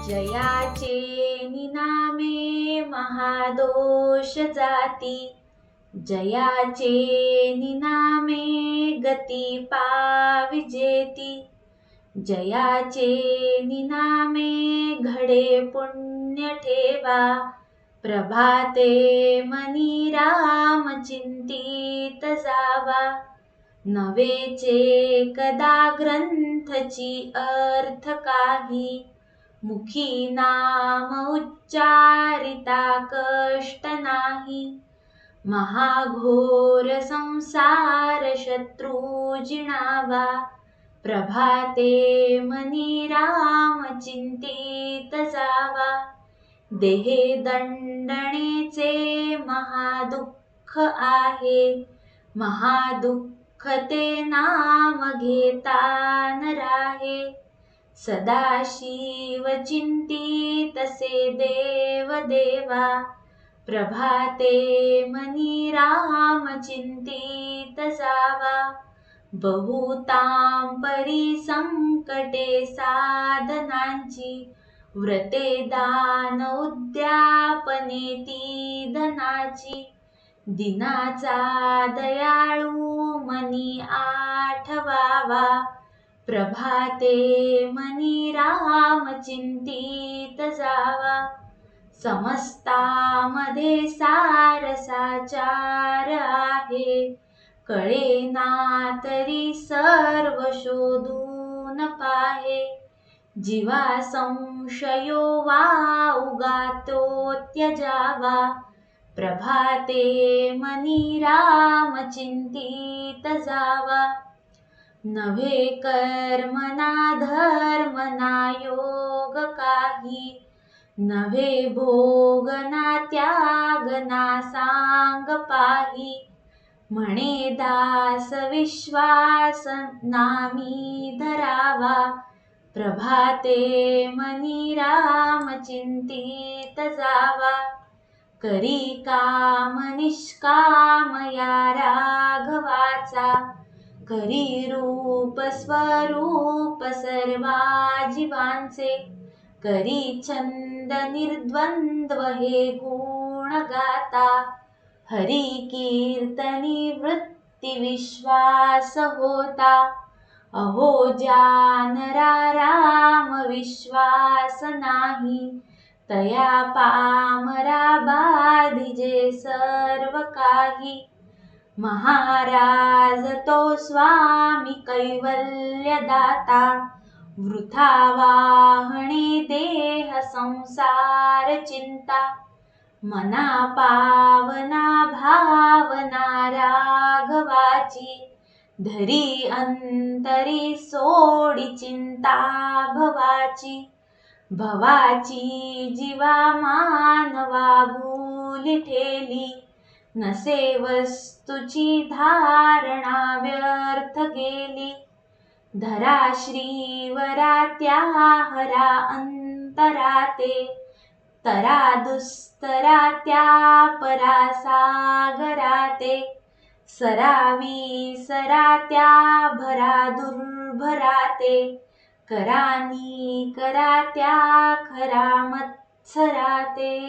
जयाचे निनामे महादोष जाती, जयाचे निनामे गती पाविजेती, जयाचे निनामे घडे पुण्य ठेवा, प्रभाते मनी राम चिंतित जावा, नवेचे कदा ग्रंथची अर्थ काही, मुखी नाम उच्चारिता कष्ट नाही, महाघोर संसार शत्रु जिणावा, प्रभाते मनी राम चिंतित जावा, देहे दंडणेचे महादुःख आहे, महादुःख ते नाम घेता न राहे, सदाशिव चिंतित से देव देवा, प्रभाते मनी राम चिंतित जावा, बहुतांपरी संकटे साधनांची, व्रते दान उद्यापने ती धनाची, दिनाचा दयाळू मनी आठवावा, प्रभाते मनी राम चिंतित जावा, समस्तामध्ये सार साचार आहे, कळेना तरी सर्व शोधून पाहे, जीवा संशयो वा उगातो त्यजावा, प्रभाते मनी राम चिंतित जावा, नव्हे कर्मना धर्मना योग काही, नव्हे भोगना त्यागना सांग पाही, म्हणे दास विश्वास नामी धरावा, प्रभाते मनी राम चिंतित जावा, करी काम निष्काम या राघवाचा, करी रूप स्वरूप सर्वा जीवांचे, करी छंद निर्द्वंद्व हे गुण गाता, हरी कीर्तनी वृत्ती विश्वास होता, अहो जानरा राम विश्वास नाही, तया पामरा बाधिजे सर्व काही, महाराज तो स्वामी कैवल्य दाता, वृथा वाहणे देह संसार चिंता, मना पावना भावना राघवाची, धरी अंतरी सोडी चिंता भवाची, भवाची जीवा मानवा भूली ठेली, नसे वस्तूची धारणा व्यर्थ गेली, धरा श्रीवरा त्या हरा अंतराते, तरा दुस्तरा त्या परा सागराते, सरावी सरा त्या भरा दुर्भराते, करानी करा त्या खरा मत्सराते.